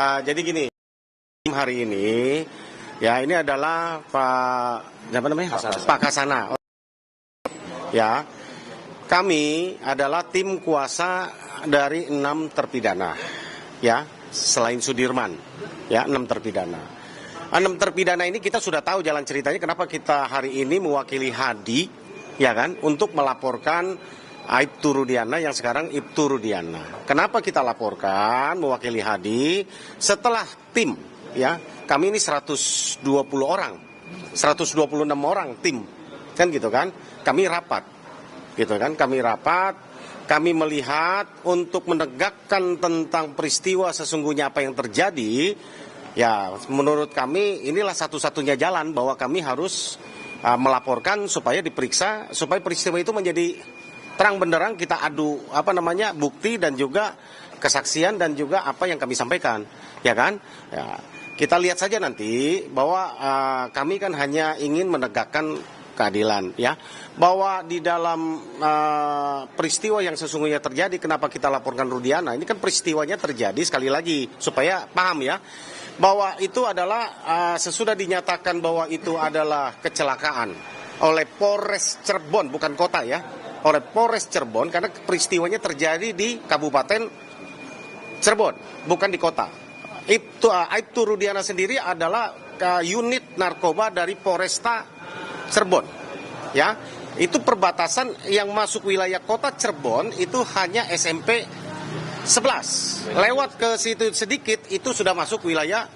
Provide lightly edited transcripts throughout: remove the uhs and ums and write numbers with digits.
Jadi gini, hari ini ya ini adalah Pak Kasana. Ya, kami adalah tim kuasa dari 6 terpidana. Ya, selain Sudirman, ya 6 terpidana. 6 terpidana ini kita sudah tahu jalan ceritanya kenapa kita hari ini mewakili Hadi, ya kan, untuk melaporkan Aibtu Rudiana yang sekarang Ibtu Rudiana. Kenapa kita laporkan mewakili Hadi? Setelah tim, ya, kami ini 120 orang, 126 orang tim, kan gitu kan? Kami rapat, gitu kan? Kami melihat untuk menegakkan tentang peristiwa sesungguhnya apa yang terjadi. Ya, menurut kami inilah satu-satunya jalan bahwa kami harus melaporkan supaya diperiksa, supaya peristiwa itu menjadi terang benderang, kita adu bukti dan juga kesaksian dan juga apa yang kami sampaikan, ya kan? Ya, kita lihat saja nanti bahwa kami kan hanya ingin menegakkan keadilan, ya. Bahwa di dalam peristiwa yang sesungguhnya terjadi, kenapa kita laporkan Rudiana? Ini kan peristiwanya terjadi sekali lagi supaya paham, ya. Bahwa itu adalah sesudah dinyatakan bahwa itu adalah kecelakaan oleh Polres Cirebon, bukan kota, ya, oleh Polres Cirebon, karena peristiwanya terjadi di Kabupaten Cirebon, bukan di kota. Aibtu Rudiana sendiri adalah unit narkoba dari Polresta Cirebon, ya. Itu perbatasan yang masuk wilayah kota Cirebon itu hanya SMP 11. Lewat ke situ sedikit itu sudah masuk wilayah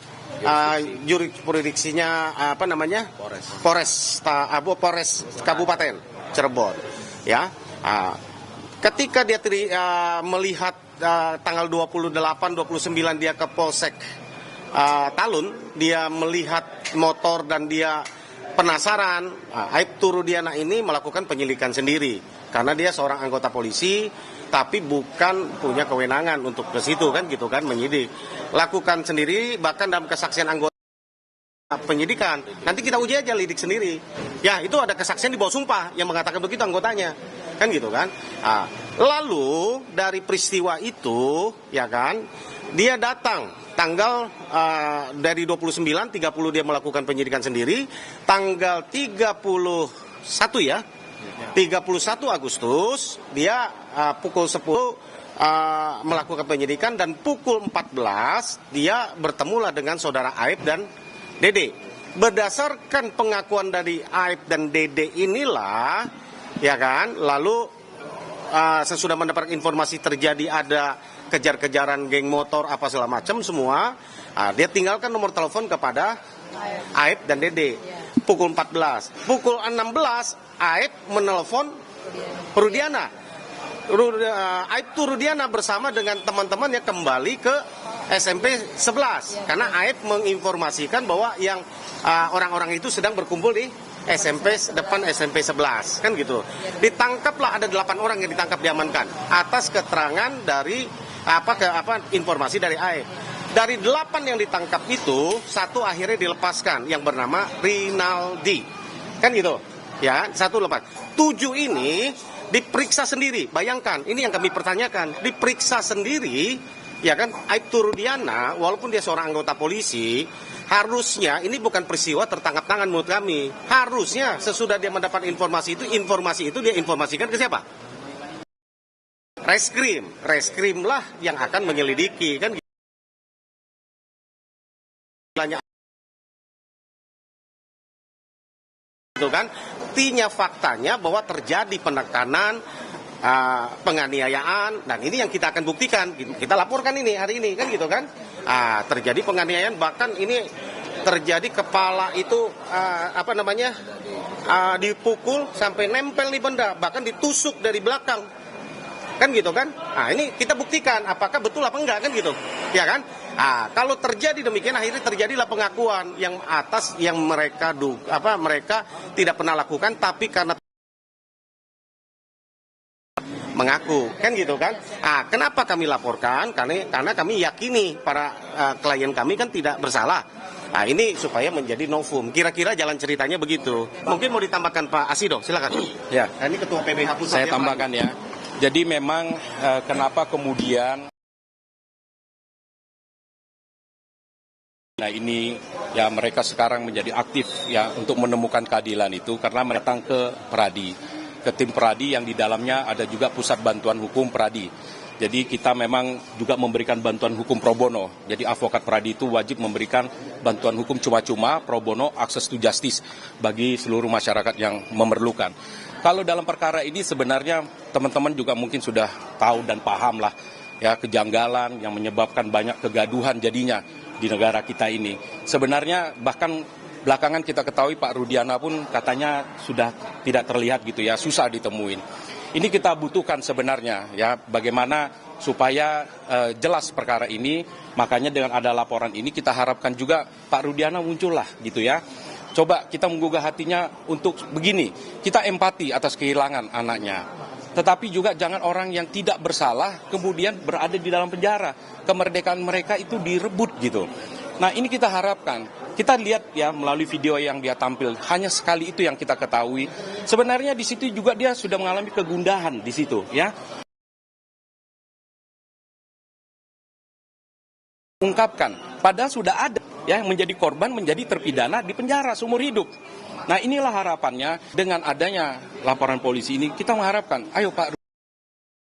jurisprudensinya Polres Kabupaten Cirebon, ya. Ketika dia melihat tanggal 28 29 dia ke Polsek Talun, dia melihat motor dan dia penasaran. Aibtu Rudiana ini melakukan penyelidikan sendiri karena dia seorang anggota polisi tapi bukan punya kewenangan untuk ke situ, kan gitu kan, menyidik. Lakukan sendiri, bahkan dalam kesaksian anggota penyidikan. Nanti kita uji aja lidik sendiri. Ya, itu ada kesaksian di bawah sumpah yang mengatakan begitu anggotanya. Kan gitu kan. Lalu dari peristiwa itu, ya kan, dia datang tanggal dari 29 30 dia melakukan penyidikan sendiri, tanggal 31 ya. 31 Agustus dia pukul 10 melakukan penyidikan dan pukul 14 dia bertemulah dengan saudara Aib dan Dede. Berdasarkan pengakuan dari Aib dan Dede inilah, ya kan, lalu sesudah mendapat informasi terjadi ada kejar-kejaran geng motor apa segala macam semua, dia tinggalkan nomor telepon kepada Aib dan Dede. Pukul 14, pukul 16 Aib menelpon Rudiana. Aibtu Rudiana bersama dengan teman-temannya kembali ke SMP 11 karena Aib menginformasikan bahwa yang orang-orang itu sedang berkumpul di depan SMP 11, kan gitu. Ditangkaplah, ada 8 orang yang ditangkap, diamankan atas keterangan dari informasi dari Aib. Dari 8 yang ditangkap itu, 1 akhirnya dilepaskan yang bernama Rinaldi, kan gitu. Ya, 1 lepas. 7 ini diperiksa sendiri. Bayangkan, ini yang kami pertanyakan. Diperiksa sendiri, ya kan, Aibtu Rudiana, walaupun dia seorang anggota polisi, harusnya ini bukan peristiwa tertangkap tangan menurut kami. Harusnya sesudah dia mendapat informasi itu dia informasikan ke siapa? Reskrim lah yang akan menyelidiki, kan itu kan. Artinya faktanya bahwa terjadi penekanan, penganiayaan, dan ini yang kita akan buktikan, kita laporkan ini hari ini, kan gitu kan. Terjadi penganiayaan, bahkan ini terjadi kepala itu dipukul sampai nempel di benda, bahkan ditusuk dari belakang, kan gitu kan. Ini kita buktikan apakah betul apa enggak, kan gitu, ya kan. Kalau terjadi demikian, akhirnya terjadilah pengakuan yang atas yang mereka mereka tidak pernah lakukan, tapi karena mengaku, kan gitu kan. Kenapa kami laporkan? Karena kami yakini para klien kami kan tidak bersalah. Ini supaya menjadi novum. Kira-kira jalan ceritanya begitu. Mungkin mau ditambahkan Pak Asido, silakan. Ya, Ini Ketua PBH Pusat. saya tambahkan ya. Jadi memang kenapa kemudian Nah ini ya mereka sekarang menjadi aktif ya untuk menemukan keadilan itu karena mereka datang ke Peradi, ke tim Peradi yang di dalamnya ada juga pusat bantuan hukum Peradi. Jadi kita memang juga memberikan bantuan hukum pro bono. Jadi advokat Peradi itu wajib memberikan bantuan hukum cuma-cuma pro bono, access to justice bagi seluruh masyarakat yang memerlukan. Kalau dalam perkara ini sebenarnya teman-teman juga mungkin sudah tahu dan paham lah ya kejanggalan yang menyebabkan banyak kegaduhan jadinya di negara kita ini. Sebenarnya bahkan belakangan kita ketahui Pak Rudiana pun katanya sudah tidak terlihat gitu ya, susah ditemuin. Ini kita butuhkan sebenarnya ya bagaimana supaya jelas perkara ini. Makanya dengan ada laporan ini kita harapkan juga Pak Rudiana muncul lah gitu ya. Coba kita menggugah hatinya untuk begini, kita empati atas kehilangan anaknya. Tetapi juga jangan orang yang tidak bersalah kemudian berada di dalam penjara. Kemerdekaan mereka itu direbut gitu. Nah ini kita harapkan. Kita lihat ya melalui video yang dia tampil, hanya sekali itu yang kita ketahui. Sebenarnya di situ juga dia sudah mengalami kegundahan di situ ya. Ungkapkan, padahal sudah ada ya menjadi korban, menjadi terpidana di penjara seumur hidup. Nah inilah harapannya dengan adanya laporan polisi ini kita mengharapkan, ayo Pak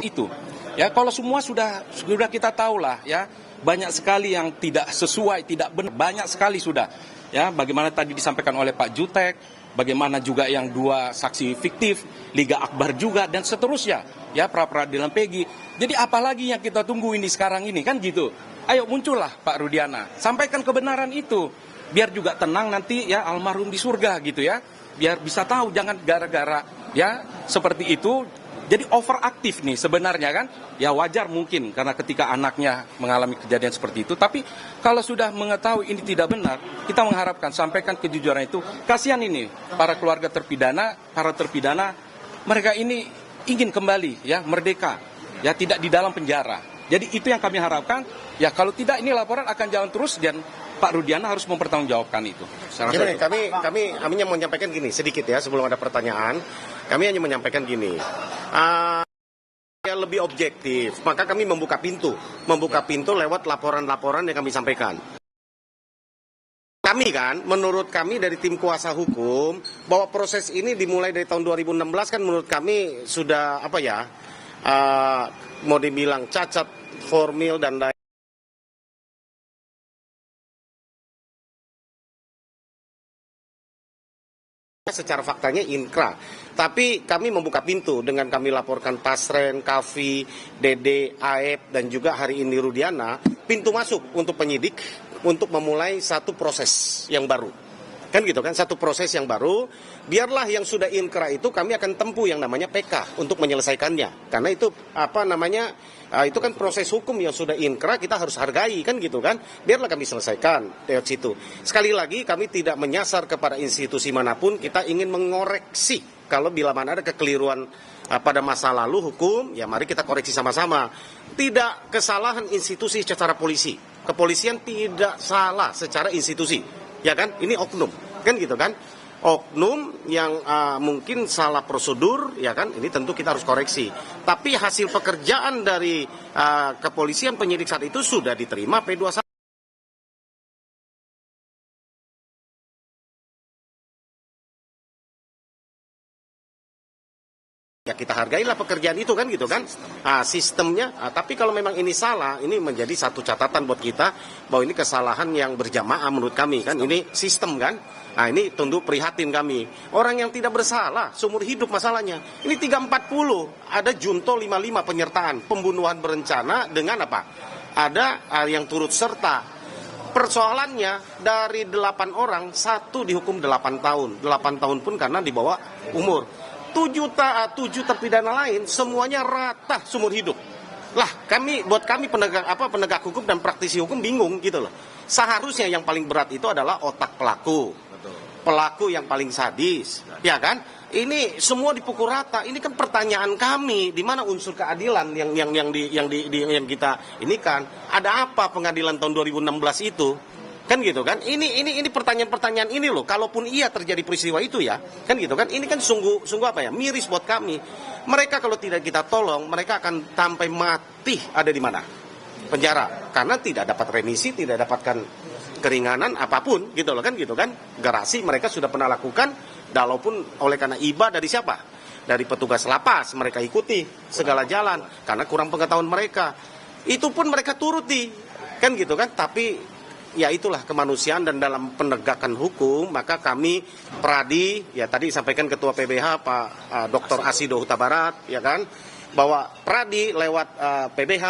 itu ya kalau semua sudah kita tahu lah ya banyak sekali yang tidak sesuai, tidak benar, banyak sekali sudah ya bagaimana tadi disampaikan oleh Pak Jutek, bagaimana juga yang 2 saksi fiktif, Liga Akbar juga dan seterusnya ya pra peradilan Peggy. Jadi apalagi yang kita tunggu ini sekarang ini kan gitu. Ayo muncullah Pak Rudiana, sampaikan kebenaran itu biar juga tenang nanti ya almarhum di surga gitu ya. Biar bisa tahu jangan gara-gara ya seperti itu jadi overaktif nih sebenarnya kan. Ya wajar mungkin karena ketika anaknya mengalami kejadian seperti itu. Tapi kalau sudah mengetahui ini tidak benar, kita mengharapkan sampaikan kejujuran itu. Kasihan ini para keluarga terpidana, para terpidana mereka ini ingin kembali ya merdeka. Ya tidak di dalam penjara. Jadi itu yang kami harapkan. Ya kalau tidak ini laporan akan jalan terus dan Pak Rudiana harus mempertanggungjawabkan itu. Gini, kami hanya mau menyampaikan gini sedikit ya sebelum ada pertanyaan. Kami hanya menyampaikan gini. Lebih objektif, maka kami membuka pintu lewat laporan-laporan yang kami sampaikan. Kami kan, menurut kami dari tim kuasa hukum, bahwa proses ini dimulai dari tahun 2016 kan menurut kami sudah apa ya, mau dibilang cacat formil dan lain. Secara faktanya inkrah, tapi kami membuka pintu dengan kami laporkan Pasren, Kavi, Dede, Aep, dan juga hari ini Rudiana, pintu masuk untuk penyidik untuk memulai satu proses yang baru. Kan gitu kan, satu proses yang baru, biarlah yang sudah inkrah itu kami akan tempuh yang namanya PK untuk menyelesaikannya. Karena itu apa namanya, itu kan proses hukum yang sudah inkrah kita harus hargai kan gitu kan. Biarlah kami selesaikan lewat situ. Sekali lagi kami tidak menyasar kepada institusi manapun, kita ingin mengoreksi. Kalau bila mana ada kekeliruan pada masa lalu hukum, ya mari kita koreksi sama-sama. Tidak kesalahan institusi secara polisi. Kepolisian tidak salah secara institusi. Ya kan, ini oknum, kan gitu kan, oknum yang mungkin salah prosedur, ya kan, ini tentu kita harus koreksi. Tapi hasil pekerjaan dari kepolisian penyidik saat itu sudah diterima P21. Ya kita hargailah pekerjaan itu kan gitu kan, sistemnya. Tapi kalau memang ini salah, ini menjadi satu catatan buat kita bahwa ini kesalahan yang berjamaah menurut kami kan, ini sistem kan. Nah ini tentu prihatin kami. Orang yang tidak bersalah, seumur hidup masalahnya. Ini 340, ada junto 55 penyertaan, pembunuhan berencana dengan apa? Ada yang turut serta. Persoalannya dari 8 orang, 1 dihukum 8 tahun. 8 tahun pun karena di bawah umur. 7 terpidana lain semuanya rata seumur hidup. Lah, buat kami penegak hukum dan praktisi hukum bingung gitu loh. Seharusnya yang paling berat itu adalah otak pelaku. Betul. Pelaku yang paling sadis, ya kan? Ini semua dipukul rata. Ini kan pertanyaan kami, di mana unsur keadilan yang kita ini kan? Ada apa pengadilan tahun 2016 itu? Kan gitu kan, ini pertanyaan-pertanyaan ini loh, kalaupun iya terjadi peristiwa itu ya, kan gitu kan, ini kan sungguh apa ya, miris buat kami. Mereka kalau tidak kita tolong, mereka akan sampai mati ada di mana? Penjara, karena tidak dapat remisi, tidak dapatkan keringanan apapun gitu loh kan gitu kan. Garasi mereka sudah pernah lakukan, walaupun oleh karena iba dari siapa? Dari petugas lapas mereka ikuti segala jalan karena kurang pengetahuan mereka. Itu pun mereka turuti kan gitu kan. Tapi ya itulah kemanusiaan, dan dalam penegakan hukum maka kami Pradi, ya tadi disampaikan Ketua PBH Pak Dr. Asido Huta Barat, ya kan, bahwa Pradi lewat PBH,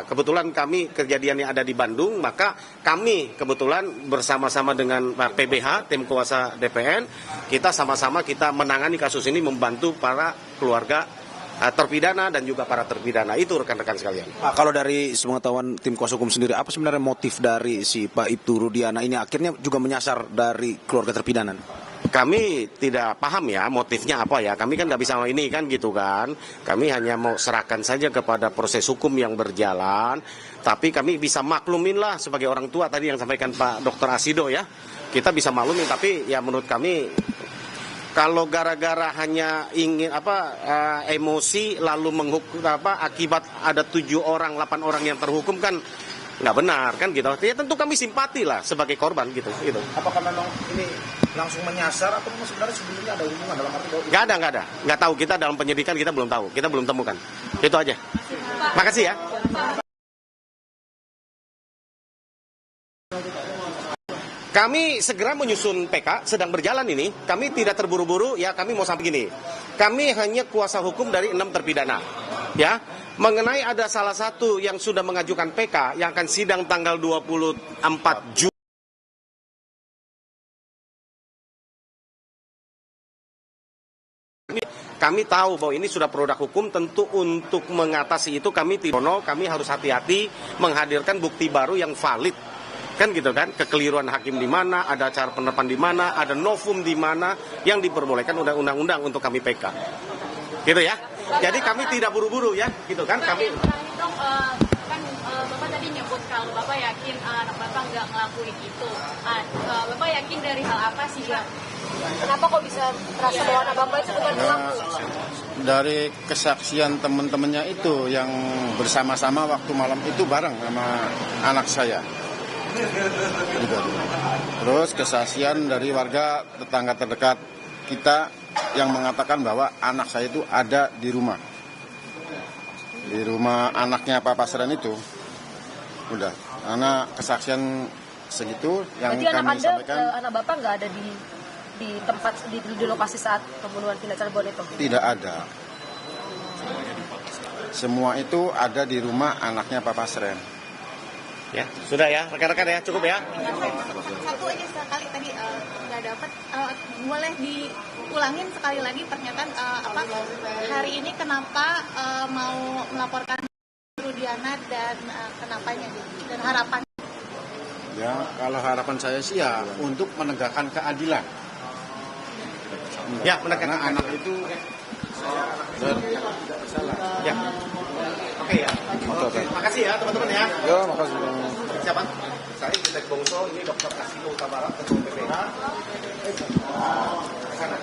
kebetulan kami kejadiannya ada di Bandung, maka kami kebetulan bersama-sama dengan PBH, tim kuasa DPN, kita sama-sama kita menangani kasus ini, membantu para keluarga terpidana dan juga para terpidana. Itu rekan-rekan sekalian. Pak, kalau dari sepengetahuan tim kuasa hukum sendiri, apa sebenarnya motif dari si Pak Ibtu Rudiana ini akhirnya juga menyasar dari keluarga terpidana? Kami tidak paham ya motifnya apa ya. Kami kan nggak bisa ini kan gitu kan. Kami hanya mau serahkan saja kepada proses hukum yang berjalan. Tapi kami bisa maklumin lah sebagai orang tua tadi yang sampaikan Pak Dr. Asido ya. Kita bisa maklumin, tapi ya menurut kami kalau gara-gara hanya ingin emosi lalu menghukum akibat ada 7 orang 8 orang yang terhukum kan nggak benar kan gitu. Ya tentu kami simpati lah sebagai korban gitu. Apakah memang ini langsung menyasar atau sebenarnya sebelumnya ada hubungan dalam arti bahwa Nggak ada. Nggak tahu, kita dalam penyidikan kita belum tahu. Kita belum temukan. Itu aja. Makasih ya. Kami segera menyusun PK, sedang berjalan ini. Kami tidak terburu-buru, ya kami mau sampai gini. Kami hanya kuasa hukum dari 6 terpidana. Ya, mengenai ada salah satu yang sudah mengajukan PK yang akan sidang tanggal 24 Juni. Kami tahu bahwa ini sudah produk hukum, tentu untuk mengatasi itu kami harus hati-hati menghadirkan bukti baru yang valid. Kan gitu kan, kekeliruan hakim di mana, ada cara penerapan di mana, ada novum di mana yang diperbolehkan undang-undang untuk kami PK. Gitu ya. Jadi kami tidak buru-buru ya, gitu kan. Kami Bapak tadi nyebut kalau Bapak yakin anak Bapak nggak ngelakuin itu. Bapak yakin dari hal apa sih, Pak? Kenapa kok bisa merasa bahwa anak Bapak itu bukan pelaku? Dari kesaksian teman-temannya itu yang bersama-sama waktu malam itu bareng sama anak saya. Terus kesaksian dari warga tetangga terdekat kita yang mengatakan bahwa anak saya itu ada di rumah anaknya Pak Pasren itu. Udah, karena kesaksian segitu yang jadi kami sampaikan. Anak Bapak nggak ada di tempat di lokasi saat pembunuhan Villa Cirebon itu? Tidak ada. Semua itu ada di rumah anaknya Pak Pasren. ya, sudah ya, rekan-rekan ya, cukup ya. Satu aja sekali tadi nggak dapat, boleh diulangin sekali lagi pernyataan hari ini kenapa mau melaporkan Rudiana dan kenapanya dan harapan. Ya, kalau harapan saya sih ya untuk menegakkan keadilan. Ya, menegakkan anak itu bersalah. Ya. Oke ya. Oke. Makasih ya teman-teman ya. Ya, makasih. Siapa? Saya Detek Bongso, ini Dr. Asido Huta Barat, Ketua PPH. Kesana.